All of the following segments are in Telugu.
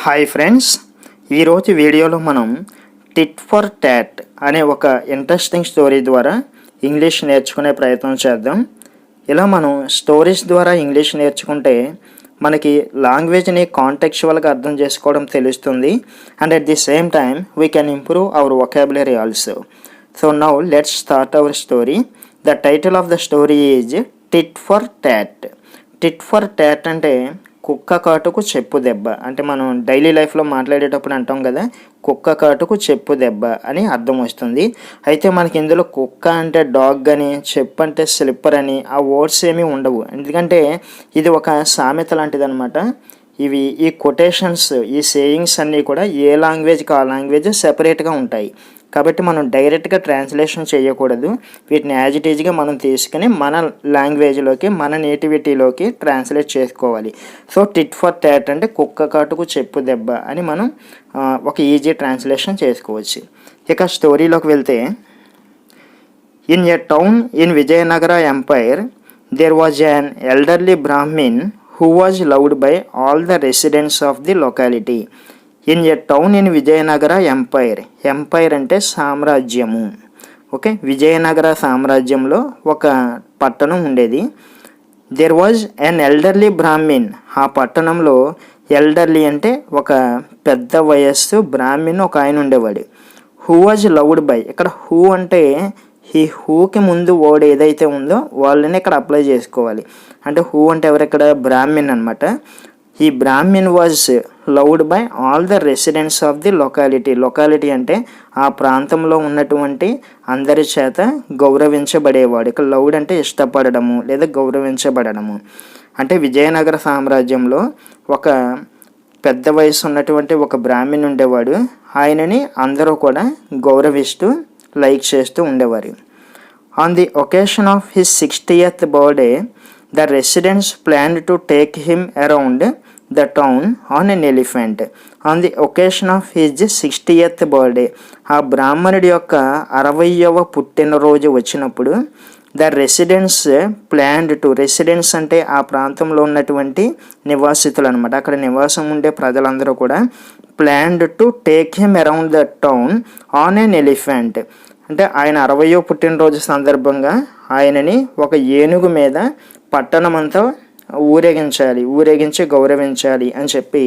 హాయ్ ఫ్రెండ్స్, ఈరోజు వీడియోలో మనం టిట్ ఫర్ టాట్ అనే ఒక ఇంట్రెస్టింగ్ స్టోరీ ద్వారా ఇంగ్లీష్ నేర్చుకునే ప్రయత్నం చేద్దాం. ఇలా మనం స్టోరీస్ ద్వారా ఇంగ్లీష్ నేర్చుకుంటే మనకి లాంగ్వేజ్ని కాంటెక్చువల్గా అర్థం చేసుకోవడం తెలుస్తుంది. And at the same time we can improve our vocabulary also. So now let's start our story. The title of the story is tit for tat. Tit for tat అంటే కుక్క కాటుకు చెప్పు దెబ్బ. అంటే మనం డైలీ లైఫ్లో మాట్లాడేటప్పుడు అంటాం కదా, కుక్క కాటుకు చెప్పు దెబ్బ అని అర్థం వస్తుంది. అయితే మనకి ఇందులో కుక్క అంటే డాగ్ అని, చెప్పు అంటే స్లిప్పర్ అని ఆ వర్డ్స్ ఏమీ ఉండవు. ఎందుకంటే ఇది ఒక సామెత లాంటిది అనమాట. ఈ కొటేషన్స్, ఈ సేయింగ్స్ అన్నీ కూడా ఏ లాంగ్వేజ్కి ఆ లాంగ్వేజ్ సెపరేట్గా ఉంటాయి. కాబట్టి మనం డైరెక్ట్గా ట్రాన్స్లేషన్ చేయకూడదు. వీటిని యాజ్ ఇట్ ఈజ్గా మనం తీసుకుని మన లాంగ్వేజ్లోకి, మన నేటివిటీలోకి ట్రాన్స్లేట్ చేసుకోవాలి. సో టిట్ ఫర్ టాట్ అంటే కుక్క కాటుకు చెప్పు దెబ్బ అని మనం ఒక ఈజీ ట్రాన్స్లేషన్ చేసుకోవచ్చు. ఇక స్టోరీలోకి వెళ్తే, in a town in Vijayanagara empire there was an elderly Brahmin who was loved by all the residents of the locality. In a town in Vijayanagara empire. Empire అంటే సామ్రాజ్యము. ఓకే, విజయనగర సామ్రాజ్యంలో ఒక పట్టణం ఉండేది. There was an elderly Brahmin. ఆ పట్టణంలో ఎల్డర్లీ అంటే ఒక పెద్ద వయస్సు బ్రాహ్మిన్ ఒక ఆయన ఉండేవాడు. Who was loved by. ఇక్కడ హూ అంటే ఈ హూకి ముందు వర్డ్ ఏదైతే ఉందో వాళ్ళని ఇక్కడ అప్లై చేసుకోవాలి. అంటే హూ అంటే ఎవరు ఇక్కడ? బ్రాహ్మిన్ అనమాట. ఈ Brahmin was loved by all the residents of the locality. Locality అంటే ఆ ప్రాంతంలో ఉన్నటువంటి అందరి చేత గౌరవించబడేవాడు. ఇక్కడ లవ్డ్ అంటే ఇష్టపడము లేదా గౌరవించబడము. అంటే విజయనగర సామ్రాజ్యంలో ఒక పెద్ద వయసు ఉన్నటువంటి ఒక బ్రాహ్మిన్ ఉండేవాడు. ఆయనని అందరూ కూడా గౌరవిస్తూ లైక్ చేస్తూ ఉండేవారు. On the occasion of his 60th birthday the residents planned to take him around the town on an elephant. On the occasion of his 60th birthday, ఆ బ్రాహ్మణుడి యొక్క 60వ పుట్టినరోజు వచ్చినప్పుడు the residents planned to, residents అంటే ఆ ప్రాంతంలో ఉన్నటువంటి నివాసితులు అనమాట. అక్కడ నివాసం ఉండే ప్రజలందరూ కూడా planned to take him around the town on N elephant. అంటే ఆయన 60వ పుట్టినరోజు సందర్భంగా ఆయనని ఒక ఏనుగు మీద పట్టణమంతా ఊరేగించి గౌరవించాలి అని చెప్పి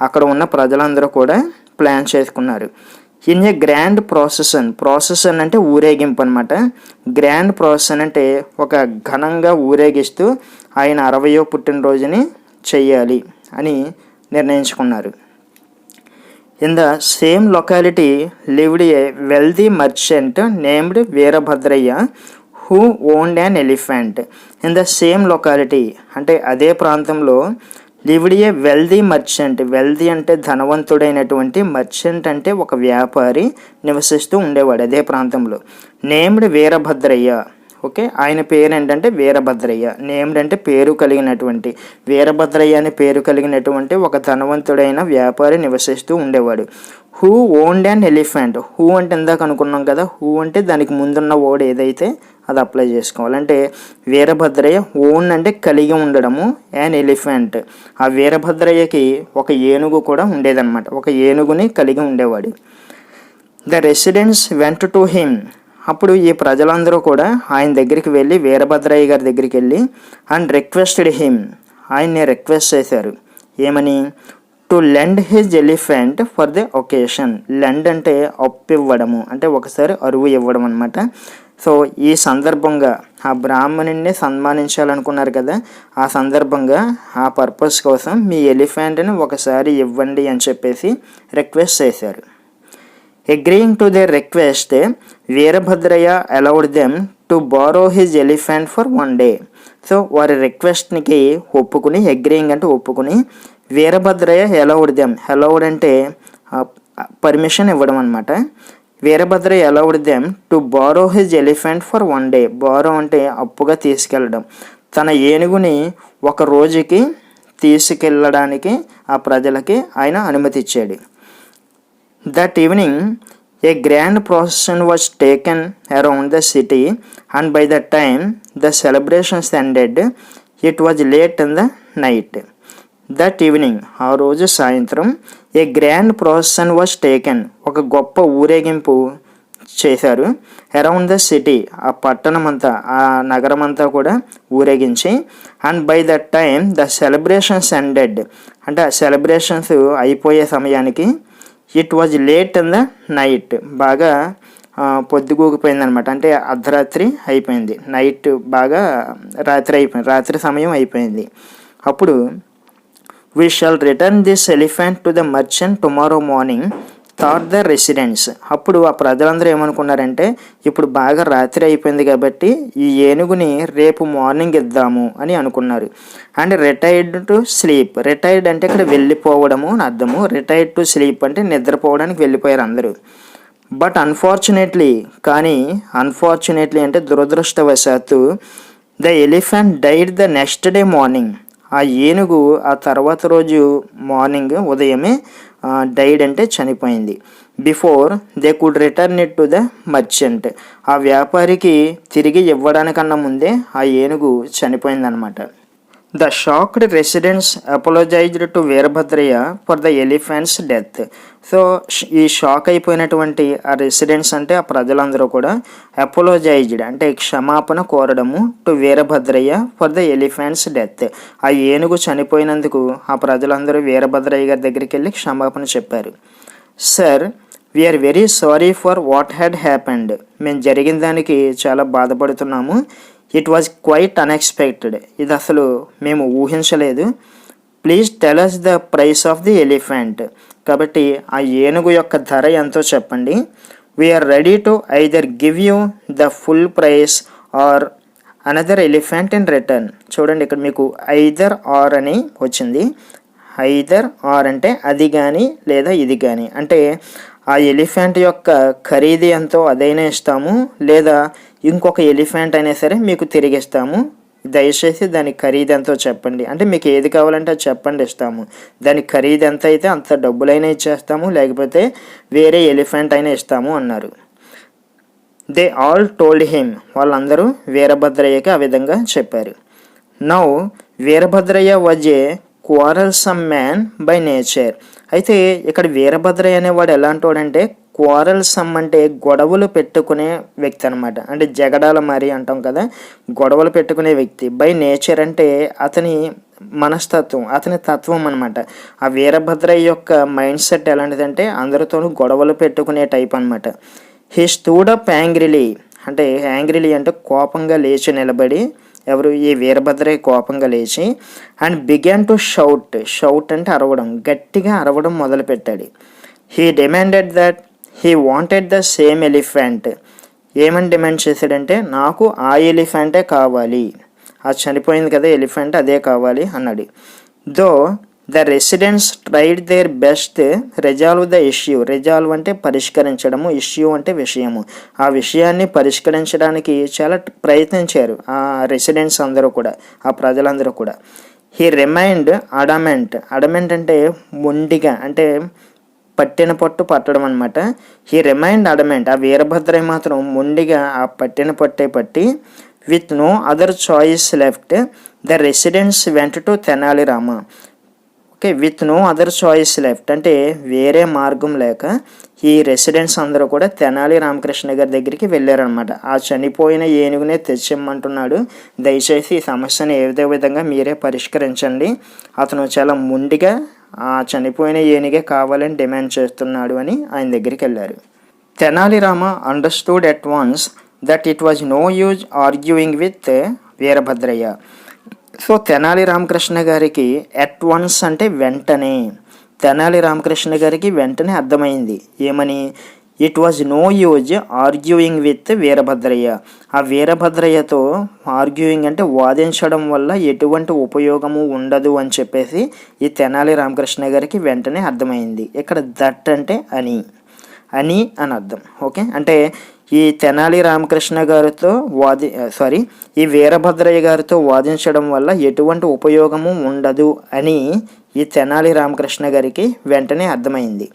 అక్కడ ఉన్న ప్రజలందరూ కూడా ప్లాన్ చేసుకున్నారు. ఇన్ ఏ గ్రాండ్ ప్రాసెసన్ అంటే ఊరేగింపు అనమాట. గ్రాండ్ ప్రాసెసన్ అంటే ఒక ఘనంగా ఊరేగిస్తూ ఆయన 60వ పుట్టినరోజుని చెయ్యాలి అని నిర్ణయించుకున్నారు. In the same locality lived A wealthy merchant named Veerabhadraiah who owned an elephant. In the same locality అంటే అదే ప్రాంతంలో లివ్డ్ ఏ వెల్దీ మర్చెంట్. వెల్దీ అంటే ధనవంతుడైనటువంటి, మర్చెంట్ అంటే ఒక వ్యాపారి నివసిస్తూ ఉండేవాడు అదే ప్రాంతంలో. నేమ్డ్ వీరభద్రయ్య. ఓకే, ఆయన పేరు ఏంటంటే వీరభద్రయ్య. నేమ్డ్ అంటే పేరు కలిగినటువంటి, వీరభద్రయ్య అని పేరు కలిగినటువంటి ఒక ధనవంతుడైన వ్యాపారి నివసిస్తూ ఉండేవాడు. Who owned an elephant. Who అంటే ఇందాక అనుకున్నాం కదా, హూ అంటే దానికి ముందున్న వర్డ్ ఏదైతే అది అప్లై చేసుకోవాలంటే వీరభద్రయ్య ఓన్ అంటే కలిగి ఉండడము, యాన్ ఎలిఫెంట్. ఆ వీరభద్రయ్యకి ఒక ఏనుగు కూడా ఉండేదన్నమాట, ఒక ఏనుగుని కలిగి ఉండేవాడు. The residents went to him. అప్పుడు ఈ ప్రజలందరూ కూడా ఆయన దగ్గరికి వెళ్ళి, వీరభద్రయ్య గారి దగ్గరికి వెళ్ళి, అండ్ రిక్వెస్టెడ్ హిమ్, ఆయన్ని రిక్వెస్ట్ చేశారు. ఏమని? To lend his elephant for the occasion. Lend అంటే అప్పు ఇవ్వడము, అంటే ఒకసారి అరువు ఇవ్వడం అనమాట. సో ఈ సందర్భంగా ఆ బ్రాహ్మణుడిని సన్మానించాలనుకున్నారు కదా, ఆ సందర్భంగా ఆ పర్పస్ కోసం మీ ఎలిఫెంట్ని ఒకసారి ఇవ్వండి అని చెప్పేసి రిక్వెస్ట్ చేశారు. Agreeing to their request, Veerabhadraiah allowed them to borrow his elephant for 1 day. So వారి రిక్వెస్ట్కి ఒప్పుకుని, అగ్రీయింగ్ అంటే ఒప్పుకుని, వీరభద్రయ్య allowed them. allowed అంటే పర్మిషన్ ఇవ్వడం అనమాట. Veerabhadraiah allowed them to borrow his elephant for 1 day. borrow అంటే అప్పుగా తీసుకెళ్ళడం. తన ఏనుగుని ఒక రోజుకి తీసుకెళ్ళడానికి ఆ ప్రజలకి ఆయన అనుమతి ఇచ్చాడు. That evening, a grand procession was taken around the city, and by the time the celebrations ended, it was late in the night. That evening, ఆ రోజు సాయంత్రం, ఏ గ్రాండ్ ప్రొసెషన్ వాజ్ టేకెన్, ఒక గొప్ప ఊరేగింపు చేశారు. అరౌండ్ ద సిటీ, ఆ పట్టణం అంతా, ఆ నగరం అంతా కూడా ఊరేగించి. And by that time the celebrations ended, అంటే ఆ సెలబ్రేషన్స్ అయిపోయే సమయానికి it was late in the night, బాగా పొద్దుగూకిపోయింది అనమాట. అంటే అర్ధరాత్రి అయిపోయింది, నైట్ బాగా రాత్రి సమయం అయిపోయింది. అప్పుడు we shall return this elephant to the merchant tomorrow morning thought the residents. అప్పుడు ఆ ప్రజలందరూ ఏమనుకున్నారంటే, ఇప్పుడు బాగా రాత్రి అయిపోయింది కాబట్టి ఈ ఏనుగుని రేపు మార్నింగ్ ఇద్దాము అని అనుకున్నారు. And retired to sleep, retired అంటే ఇక్కడ వెళ్ళిపోవడము అని అర్థము, రిటైర్డ్ టు స్లీప్ అంటే నిద్రపోవడానికి వెళ్ళిపోయారు అందరూ. బట్ అన్ఫార్చునేట్లీ, కానీ అన్ఫార్చునేట్లీ అంటే దురదృష్టవశాత్తు, the elephant died the next day morning, ఆ ఏనుగు ఆ తర్వాత రోజు మార్నింగ్ ఉదయమే డైడ్ అంటే చనిపోయింది. Before they could return it to the merchant, ఆ వ్యాపారికి తిరిగి ఇవ్వడానికన్నా ముందే ఆ ఏనుగు చనిపోయిందనమాట. The shocked residents apologized to Veerabhadrayya for the elephant's death. So ఈ షాక్ అయిపోయినటువంటి ఆ రెసిడెంట్స్ అంటే ఆ ప్రజలందరూ కూడా అపోలజైజ్డ్ అంటే క్షమాపణ కోరడము to Veerabhadrayya for the elephant's death, ఆ ఏనుగు చనిపోయినందుకు ఆ ప్రజలందరూ వీరభద్రయ్య గారి దగ్గరికి వెళ్ళి క్షమాపణ చెప్పారు. Sir, we are very sorry for what had happened, మేము జరిగిన దానికి చాలా బాధపడుతున్నాము. ఇట్ వాజ్ క్వైట్ అన్ఎక్స్పెక్టెడ్, ఇది అసలు మేము ఊహించలేదు. Please tell us the price of the elephant, కాబట్టి ఆ ఏనుగు యొక్క ధర ఎంతో చెప్పండి. We are ready to either give you the full price or another elephant in return. చూడండి, ఇక్కడ మీకు ఐదర్ ఆర్ అని వచ్చింది. ఐదర్ ఆర్ అంటే అది కానీ లేదా ఇది కానీ, అంటే ఆ ఎలిఫెంట్ యొక్క ఖరీదు ఎంతో అదైనా ఇస్తాము, లేదా ఇంకొక ఎలిఫెంట్ అయినా సరే మీకు తిరిగి ఇస్తాము. దయచేసి దాని ఖరీదు ఎంతో చెప్పండి, అంటే మీకు ఏది కావాలంటే అది చెప్పండి, ఇస్తాము. దాని ఖరీదు ఎంత అయితే అంత డబ్బులైనా ఇచ్చేస్తాము, లేకపోతే వేరే ఎలిఫెంట్ అయినా ఇస్తాము అన్నారు. దే ఆల్ టోల్డ్ హిమ్, వాళ్ళందరూ వీరభద్రయ్యకి ఆ విధంగా చెప్పారు. Now Veerabhadraiah was a quarrelsome man by nature. అయితే ఇక్కడ వీరభద్రయ్య అనేవాడు ఎలాంటి వాడంటే, క్వారల్సమ్ అంటే గొడవలు పెట్టుకునే వ్యక్తి అనమాట. అంటే జగడాల మరి అంటాం కదా, గొడవలు పెట్టుకునే వ్యక్తి. బై నేచర్ అంటే అతని మనస్తత్వం, అతని తత్వం అనమాట. ఆ వీరభద్రయ్య యొక్క మైండ్ సెట్ ఎలాంటిదంటే అందరితోనూ గొడవలు పెట్టుకునే టైప్ అనమాట. హీ స్టూడ్ అప్ యాంగ్రీలీ, అంటే యాంగ్రీలీ అంటే కోపంగా లేచి నిలబడి, ఎవరు ఈ వీరభద్రయ్య కోపంగా లేచి, and began to shout, shout అంటే అరవడం, గట్టిగా అరవడం మొదలుపెట్టాడు. He demanded that he wanted the same elephant, ఏమని డిమాండ్ చేశాడంటే నాకు ఆ ఎలిఫెంటే కావాలి, ఆ చనిపోయింది కదా ఎలిఫెంట్ అదే కావాలి అన్నాడు. Though the residents tried their best resolve the issue, resolve అంటే పరిష్కరించడము, ఇష్యూ అంటే విషయము, ఆ విషయాన్ని పరిష్కరించడానికి చాలా ప్రయత్నించారు ఆ రెసిడెంట్స్ అందరూ కూడా, ఆ ప్రజలందరూ కూడా. హీ రిమైండ్ అడమెంట్, అడమెంట్ అంటే మొండిగా, అంటే పట్టిన పట్టు పట్టడం అనమాట. హీ రిమైండ్ అడమెంట్, ఆ వీరభద్రయ్య మాత్రం మొండిగా ఆ పట్టిన పట్టే పట్టి. With no other choice left the residents went to Tenali Rama. Okay, with no other choice left అంటే వేరే మార్గం లేక ఈ రెసిడెంట్స్ అందరూ కూడా తెనాలి రామకృష్ణ గారి దగ్గరికి వెళ్ళారనమాట. ఆ చనిపోయిన ఏనుగునే తెచ్చిమ్మంటున్నాడు, దయచేసి ఈ సమస్యను ఏదో విధంగా మీరే పరిష్కరించండి, అతను చాలా మొండిగా ఆ చనిపోయిన ఏనుగే కావాలని డిమాండ్ చేస్తున్నాడు అని ఆయన దగ్గరికి వెళ్ళారు. Tenali Rama understood at once that it was no use arguing with Veerabhadrayya. So Tenali Ramakrishna గారికి ఎట్ వన్స్ అంటే వెంటనే, తెనాలి రామకృష్ణ గారికి వెంటనే అర్థమైంది ఏమని, it was no use arguing with Veerabhadrayya, ఆ వీరభద్రయ్యతో ఆర్గ్యూయింగ్ అంటే వాదించడం వల్ల ఎటువంటి ఉపయోగము ఉండదు అని చెప్పేసి ఈ తెనాలి రామకృష్ణ గారికి వెంటనే అర్థమైంది. ఇక్కడ దట్ అంటే అని అని అర్థం. ఓకే, అంటే ఈ తెనాలి రామకృష్ణ గారితో ఈ వీరభద్రయ్య గారితో వాదించడం వల్ల ఎటువంటి ఉపయోగము ఉండదు అని ఈ తెనాలి రామకృష్ణ గారికి వెంటనే అర్థమైంది.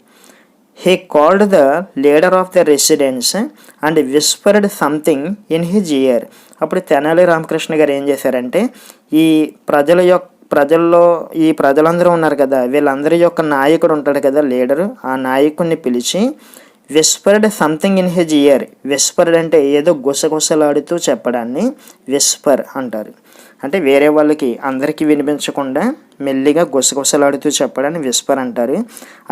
He called the leader of the residents and whispered something in his year. అప్పుడు తెనాలి రామకృష్ణ గారు ఏం చేశారంటే ఈ ప్రజల్లో ఈ ప్రజలందరూ ఉన్నారు కదా, వీళ్ళందరి యొక్క నాయకుడు ఉంటాడు కదా, లీడరు, ఆ నాయకుడిని పిలిచి whispered something in his year. Whispered అంటే ఏదో గుసగుసలాడుతూ చెప్పడాన్ని విస్పర్ అంటారు. అంటే వేరే వాళ్ళకి అందరికీ వినిపించకుండా మెల్లిగా గుసగుసలాడుతూ చెప్పడాన్ని విస్పర్ అంటారు.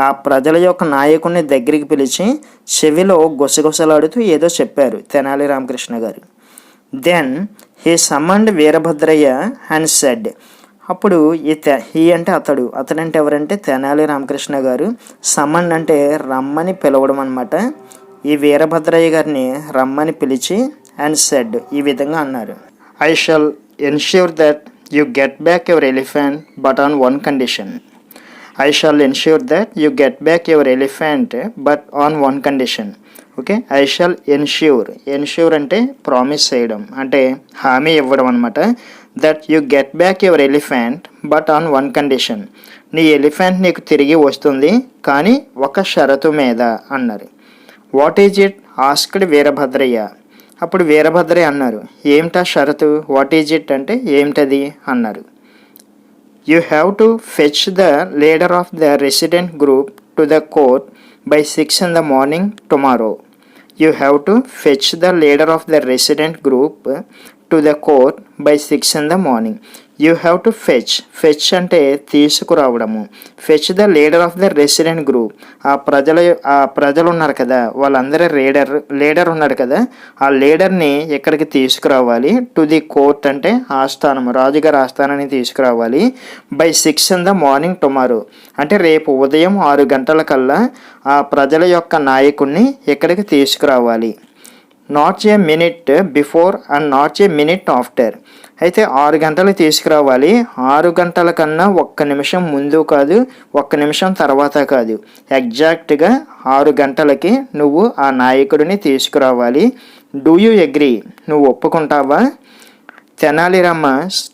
ఆ ప్రజల యొక్క నాయకుడిని దగ్గరికి పిలిచి చెవిలో గుసగుసలాడుతూ ఏదో చెప్పారు Tenali Ramakrishna garu. Then he summoned Veerabhadrayya and said. అప్పుడు హీ అంటే అతడంటే ఎవరంటే తెనాలి రామకృష్ణ గారు. సమన్ అంటే రమ్మని పిలవడం అనమాట. ఈ వీరభద్రయ్య గారిని రమ్మని పిలిచి అండ్ సెడ్ ఈ విధంగా అన్నారు. I shall ensure that you get back your elephant but on one condition. I shall ensure that you get back your elephant but on one condition. Okay, I shall ensure అంటే ప్రామిస్ చేయడం, అంటే హామీ ఇవ్వడం అనమాట. That you get back your elephant but on one condition. నీ ఎలిఫెంట్ నీకు తిరిగి వస్తుంది, కానీ ఒక షరతు మీద అన్నారు. What is it asked Veerabhadraiah. అప్పుడు వీరభద్రయ్య అన్నారు, ఏమిటా షరతు, వాట్ ఈజ్ ఇట్ అంటే ఏమిటది అన్నారు. You have to fetch the leader of the resident group two the court by 6 in the morning tomorrow. You have to fetch the leader of the resident group to the court by 6 in the morning. You have to fetch అంటే తీసుకురావడము. Fetch the leader of the resident group. ఆ ప్రజలు ఉన్నారు కదా, వాళ్ళందరూ లీడర్ ఉన్నాడు కదా, ఆ లీడర్ని ఎక్కడికి తీసుకురావాలి. టు ది కోర్ట్ అంటే ఆస్థానం, రాజుగారి ఆస్థానాన్ని తీసుకురావాలి. By 6 in the morning tomorrow అంటే రేపు ఉదయం 6 గంటలకల్లా ఆ ప్రజల యొక్క నాయకుడిని ఎక్కడికి తీసుకురావాలి. Not a minute before and not a minute after. అయితే 6 గంటలకు తీసుకురావాలి. 6 గంటల కన్నా 1 నిమిషం ముందు కాదు, 1 నిమిషం తర్వాత కాదు, ఎగ్జాక్ట్గా 6 గంటలకి నువ్వు ఆ నాయకుడిని తీసుకురావాలి. డూ యూ అగ్రీ, నువ్వు ఒప్పుకుంటావా? Tenali Rama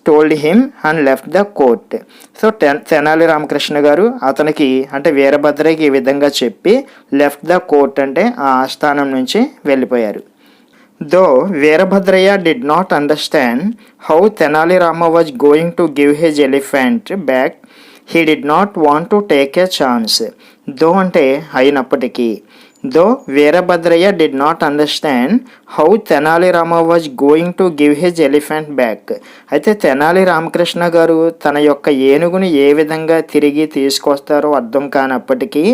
told him and left the court. So Tenali Ramakrishna garu అతనికి అంటే వీరభద్రయ్యకి ఈ విధంగా చెప్పి లెఫ్ట్ ద కోర్ట్ అంటే ఆ ఆస్థానం నుంచి వెళ్ళిపోయారు. Though Veerabhadraya did not understand how Tenali Rama was going to give his elephant back, he did not want to take a chance. Though అంటే అయినప్పటికీ, though Veerabhadraya did not understand how Tenali Rama was going to give his elephant back. అయితే తెనాలి రామకృష్ణ గారు తన యొక్క ఏనుగుని ఏ విధంగా తిరిగి తీసుకొస్తారో అర్థం కానప్పటికీ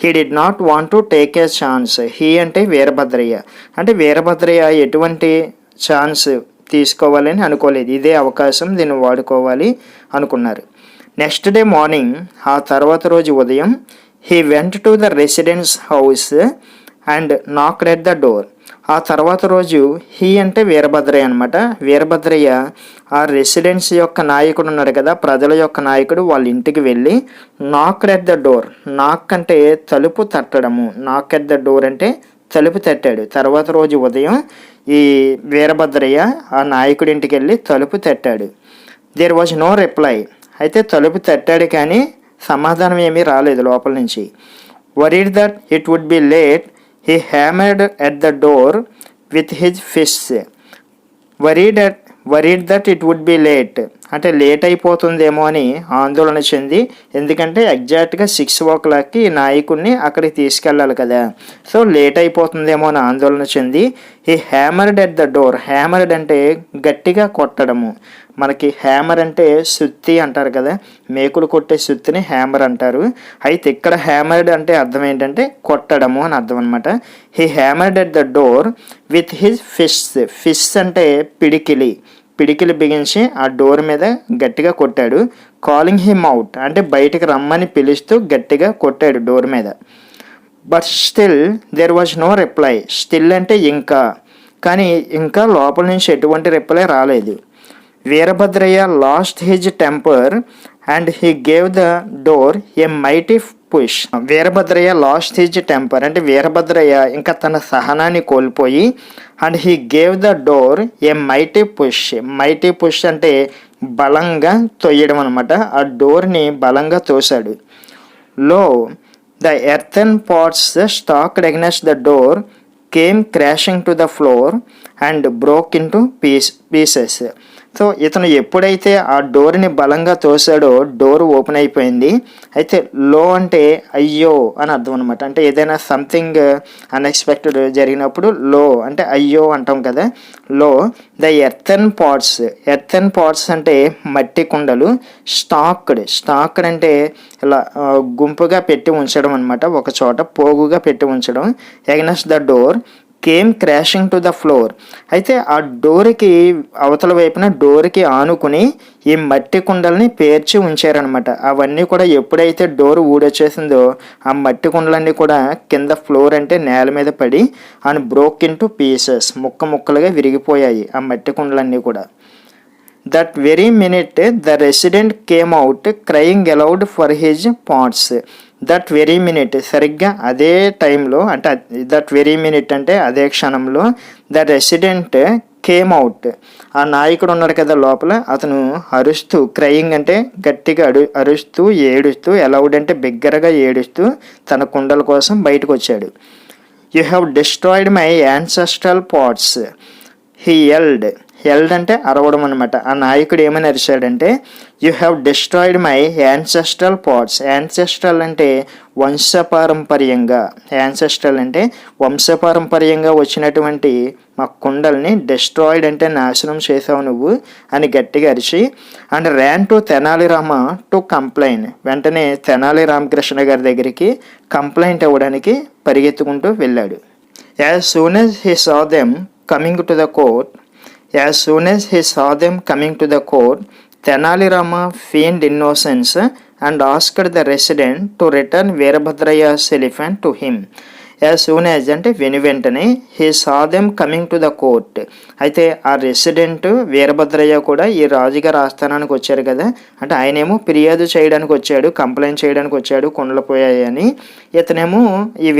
he did not want to take a chance. He అంటే వీరభద్రయ్య. అంటే వీరభద్రయ్య ఎటువంటి ఛాన్స్ తీసుకోవాలని అనుకోలేదు, ఇదే అవకాశం, దీన్ని వాడుకోవాలి అనుకున్నారు. నెక్స్ట్ డే మార్నింగ్, ఆ తర్వాత రోజు ఉదయం, he went to the residence house and knocked at the door. ఆ తర్వాత రోజు హీ అంటే వీరభద్రయ్య అనమాట. వీరభద్రయ్య ఆ రెసిడెన్స్ యొక్క నాయకుడు ఉన్నాడు కదా, ప్రజల యొక్క నాయకుడు, వాళ్ళ ఇంటికి వెళ్ళి నాక్ ఎట్ ద డోర్. నాక్ అంటే తలుపు తట్టడము, నాక్ ఎట్ ద డోర్ అంటే తలుపు తట్టాడు. తర్వాత రోజు ఉదయం ఈ వీరభద్రయ్య ఆ నాయకుడి ఇంటికి వెళ్ళి తలుపు తట్టాడు. There was no reply. అయితే తలుపు తట్టాడు కానీ సమాధానం ఏమీ రాలేదు లోపల నుంచి. Worried that it would be late, he hammered at the door with his fists. Worried that it would be late అంటే లేట్ అయిపోతుందేమో అని ఆందోళన చెంది, ఎందుకంటే ఎగ్జాక్ట్గా 6 o'clockకి ఈ నాయకుడిని అక్కడికి తీసుకెళ్ళాలి కదా, సో లేట్ అయిపోతుందేమో అని ఆందోళన చెంది ఈ hammered at the door. Hammered అంటే గట్టిగా కొట్టడము. మనకి హ్యామర్ అంటే సుత్తి అంటారు కదా, మేకులు కొట్టే సుత్తిని హ్యామర్ అంటారు. అయితే ఇక్కడ హ్యామర్డ్ అంటే అర్థం ఏంటంటే కొట్టడము అని అర్థం అనమాట. He hammered at the door with his fist. Fist అంటే పిడికిలి బిగించి ఆ డోర్ మీద గట్టిగా కొట్టాడు. కాలింగ్ హిమ్ అవుట్ అంటే బయటికి రమ్మని పిలుస్తూ గట్టిగా కొట్టాడు డోర్ మీద. But still there was no reply. Still అంటే ఇంకా, కానీ ఇంకా లోపల నుంచి ఎటువంటి రిప్లై రాలేదు. Veerabhadrayya lost his temper and he gave the door a mighty push. Veerabhadrayya lost his temper అంటే వీరభద్రయ్య ఇంకా తన సహనాన్ని కోల్పోయి and he gave the door a mighty push. Mighty push అంటే బలంగా తొయ్యడం అనమాట. ఆ డోర్ని బలంగా తోశాడు. Lo the earthen pots stacked against the door came crashing to the floor and broke into pieces. So ఇతను ఎప్పుడైతే ఆ డోర్ని బలంగా తోసాడో డోర్ ఓపెన్ అయిపోయింది. అయితే లో అంటే అయ్యో అని అర్థం అనమాట. అంటే ఏదైనా సంథింగ్ అన్ఎక్స్పెక్టెడ్ జరిగినప్పుడు లో అంటే అయ్యో అంటాం కదా. లో ద ఎర్తన్ పాట్స్ అంటే మట్టి కుండలు. స్టాక్డ్ అంటే ఇలా గుంపుగా పెట్టి ఉంచడం అనమాట, ఒక చోట పోగుగా పెట్టి ఉంచడం. Against the door came crashing to the floor. అయితే ఆ డోర్కి అవతల వైపున డోర్కి ఆనుకుని ఈ మట్టి కుండల్ని పేర్చి ఉంచారనమాట. అవన్నీ కూడా ఎప్పుడైతే డోర్ ఊడొచ్చేసిందో ఆ మట్టి కుండలన్నీ కూడా కింద ఫ్లోర్ అంటే నేల మీద పడి and broke into pieces, ముక్కలుగా విరిగిపోయాయి ఆ మట్టి కుండలన్నీ కూడా. That very minute the resident came out crying aloud for his pots. That very minute సరిగ్గా అదే టైంలో, అంటే దట్ వెరీ మినిట్ అంటే అదే క్షణంలో, ద రెసిడెంట్ కేమ్ అవుట్, ఆ నాయకుడు ఉన్నాడు కదా లోపల, అతను అరుస్తూ, క్రయింగ్ అంటే గట్టిగా అరుస్తూ ఏడుస్తూ, అలౌడ్ అంటే బిగ్గరగా ఏడుస్తూ తన కుండల కోసం బయటకు వచ్చాడు. You have destroyed my ancestral pots he yelled అంటే అరవడం అనమాట. ఆ నాయకుడు ఏమని అరిచాడంటే you have destroyed my ancestral pots. Ancestral అంటే వంశపారంపర్యంగా, యాన్సెస్ట్రల్ అంటే వంశపారంపర్యంగా వచ్చినటువంటి మా కుండల్ని డిస్ట్రాయిడ్ అంటే నాశనం చేసావు నువ్వు అని గట్టిగా అరిచి, and Ryan to Tenali Rama to complaint. వెంటనే తెనాలి రామకృష్ణ గారి దగ్గరికి కంప్లైంట్ ఇవ్వడానికి పరిగెత్తుకుంటూ వెళ్ళాడు. As soon as he saw them coming to the court, Tenali Rama feigned innocence and asked the resident to return Veerabhadraya's elephant to him. As soon as అంటే వెంటనే he saw them coming to the court. అయితే ఆ రెసిడెంట్ వీరభద్రయ్య కూడా ఈ రాజుగారి ఆస్థానానికి వచ్చారు కదా, అంటే ఆయనేమో ఫిర్యాదు చేయడానికి వచ్చాడు, కంప్లైంట్ చేయడానికి వచ్చాడు కుండలు పోయాయని. ఇతనేమో ఈ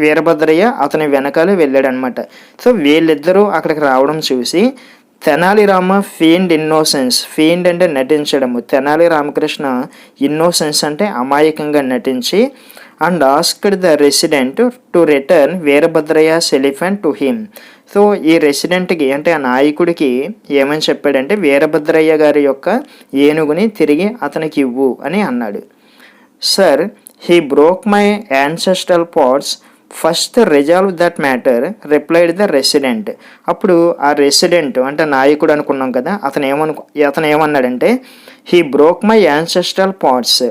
వీరభద్రయ్య అతని వెనకాలే వెళ్ళాడు అనమాట. సో వీళ్ళిద్దరూ అక్కడికి రావడం చూసి తెనాలి రామ ఫీండ్ అంటే నటించడము, తెనాలి రామకృష్ణ ఇన్నోసెన్స్ అంటే అమాయకంగా నటించి, and asked the resident to return Veerabhadrayya's elephant to him. So ఈ రెసిడెంట్కి అంటే ఆ నాయకుడికి ఏమని చెప్పాడంటే వీరభద్రయ్య గారి యొక్క ఏనుగుని తిరిగి అతనికి ఇవ్వు అని అన్నాడు. Sir, he broke my ancestral pots, first resolve that matter replied the resident. అప్పుడు ఆ రెసిడెంట్ అంటే నాయకుడు అనుకున్నాం కదా, అతను ఏమన్నాడంటే he broke my ancestral pots,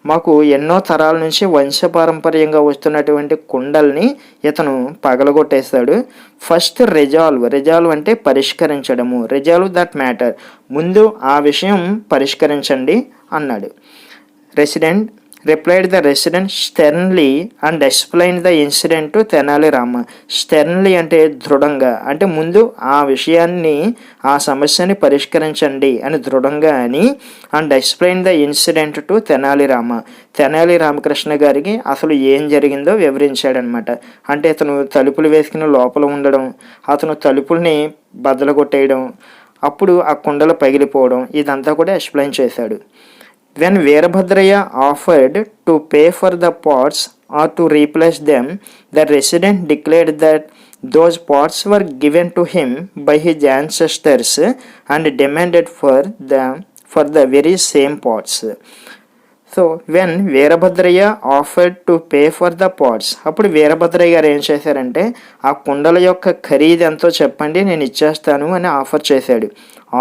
మాకు ఎన్నో తరాల నుంచి వంశపారంపర్యంగా వస్తున్నటువంటి కుండల్ని ఇతను పగలగొట్టేస్తాడు. ఫస్ట్ రిజాల్వ్ అంటే పరిష్కరించడము, రిజాల్వ్ దట్ మ్యాటర్, ముందు ఆ విషయం పరిష్కరించండి అన్నాడు. Resident replied the resident sternly and explained the incident to Tenali Rama. Sternly అంటే దృఢంగా, అంటే ముందు ఆ విషయాన్ని ఆ సమస్యని పరిష్కరించండి అని దృఢంగా అని, and explain the incident to Tenali Rama, Tenali Ramakrishna గారికి అసలు ఏం జరిగిందో వివరించాడనమాట. అంటే అతను తలుపులు వేసుకుని లోపల ఉండడం, అతను తలుపుల్ని బద్దలగొట్టేయడం, అప్పుడు ఆ కుండలు పగిలిపోవడం, ఇదంతా కూడా ఎక్స్ప్లెయిన్ చేశాడు. When Veerabhadraya offered to pay for the pots or to replace them, the resident declared that those pots were given to him by his ancestors and demanded for the very same pots. So when Veerabhadrayya offered to pay for the pots, అప్పుడు వీరభద్రయ్య గారు ఏం చేశారంటే ఆ కుండల యొక్క ఖరీదు ఎంతో చెప్పండి నేను ఇచ్చేస్తాను అని ఆఫర్ చేశాడు.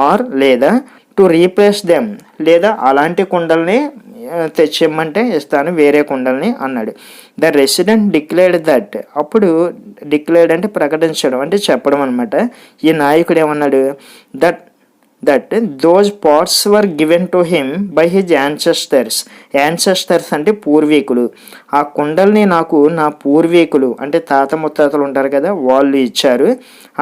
ఆర్ లేదా టు రీప్లేస్ దెమ్, లేదా అలాంటి కుండల్ని తెచ్చిమ్మంటే ఇస్తాను వేరే కుండల్ని అన్నాడు. ద రెసిడెంట్ డిక్లేర్డ్ దట్, అప్పుడు డిక్లేర్డ్ అంటే ప్రకటించడం అంటే చెప్పడం అనమాట. ఈ నాయకుడు ఏమన్నాడు, that those pots were given to him by his ancestors అంటే పూర్వీకులు, ఆ కుండల్ని నాకు నా పూర్వీకులు అంటే తాత ముత్తాతలు ఉంటారు కదా వాళ్ళు ఇచ్చారు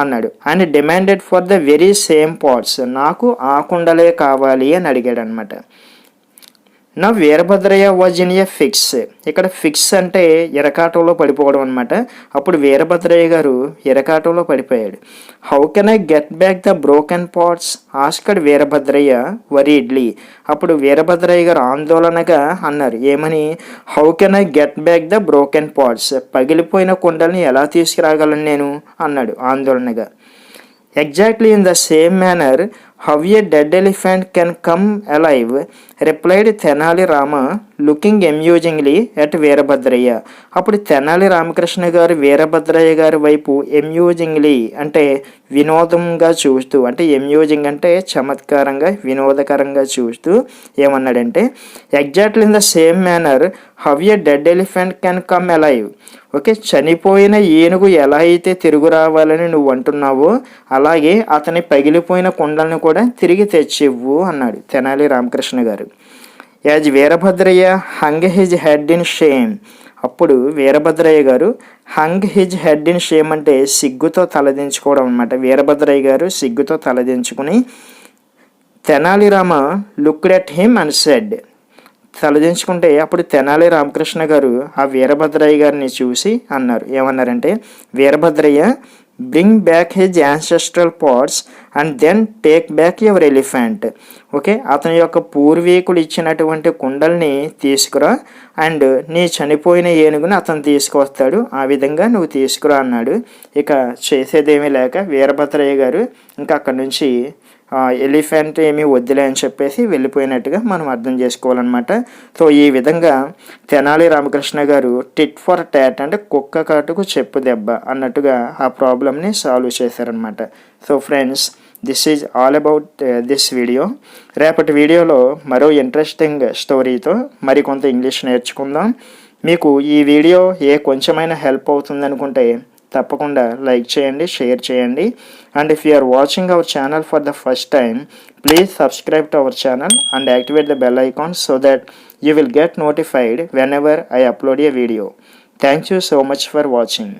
అన్నాడు. And demanded for the very same pots, నాకు ఆ కుండలే కావాలి అని అడిగాడు అనమాట. నా Veerabhadrayya was in a fix, ఇక్కడ ఫిక్స్ అంటే ఇరకాటంలో పడిపోవడం అనమాట. అప్పుడు వీరభద్రయ్య గారు ఇరకాటంలో పడిపోయాడు. How can I get back the broken pots asked Veerabhadrayya worriedly, అప్పుడు వీరభద్రయ్య గారు ఆందోళనగా అన్నారు, ఏమని, how can I get back the broken pots, పగిలిపోయిన కుండల్ని ఎలా తీసుకురాగలను నేను అన్నాడు ఆందోళనగా. Exactly in the same manner How a dead elephant can come alive, replied Tenali Rama, looking amusingly at Veerabhadrayya. అప్పుడు తెనాలి రామకృష్ణ గారు వీరభద్రయ్య గారి వైపు ఎమ్యూజింగ్లీ అంటే వినోదంగా చూస్తూ, అంటే ఎమ్యూజింగ్ అంటే చమత్కారంగా వినోదకరంగా చూస్తూ ఏమన్నాడంటే, exactly in the same manner how a dead elephant can come alive. Okay, చనిపోయిన ఏనుగు ఎలా అయితే తిరుగు రావాలని నువ్వు అంటున్నావో అలాగే అతని పగిలిపోయిన కుండలను కూడా తిరిగి తెచ్చివ్వు అన్నాడు Tenali Ramakrishna garu. As Veerabhadrayya hung his head in shame. అప్పుడు Veerabhadrayya garu hung his head in shame అంటే సిగ్గుతో తలదించుకోవడం అనమాట. వీరభద్రయ్య గారు సిగ్గుతో తలదించుకుని Tenali Rama looked at him and said, తలదించుకుంటే అప్పుడు తెనాలి రామకృష్ణ గారు ఆ వీరభద్రయ్య గారిని చూసి అన్నారు, ఏమన్నారంటే, Veerabhadrayya bring back his ancestral pots and then take back your elephant. Okay, అతని యొక్క పూర్వీకులు ఇచ్చినటువంటి కుండల్ని తీసుకురా అండ్ నీ చనిపోయిన ఏనుగుని అతను తీసుకొస్తాడు, ఆ విధంగా నువ్వు తీసుకురా అన్నాడు. ఇక చేసేదేమీ లేక వీరభద్రయ్య గారు ఇంకా అక్కడి నుంచి ఎలిఫెంట్ ఏమీ వద్దులే అని చెప్పేసి వెళ్ళిపోయినట్టుగా మనం అర్థం చేసుకోవాలన్నమాట. సో ఈ విధంగా తెనాలి రామకృష్ణ గారు టిట్ ఫర్ టాట్ అంటే కుక్క కాటుకు చెప్పు దెబ్బ అన్నట్టుగా ఆ ప్రాబ్లమ్ని సాల్వ్ చేశారనమాట. So friends, this is all about this video. రేపటి వీడియోలో మరో ఇంట్రెస్టింగ్ స్టోరీతో మరికొంత ఇంగ్లీష్ నేర్చుకుందాం. మీకు ఈ వీడియో కొంచెమైనా హెల్ప్ అవుతుంది అనుకుంటే తప్పకుండా లైక్ చేయండి, షేర్ చేయండి. And if you are watching our channel for the first time, please subscribe to our channel and activate the bell icon so that you will get notified whenever I upload a video. Thank you so much for watching.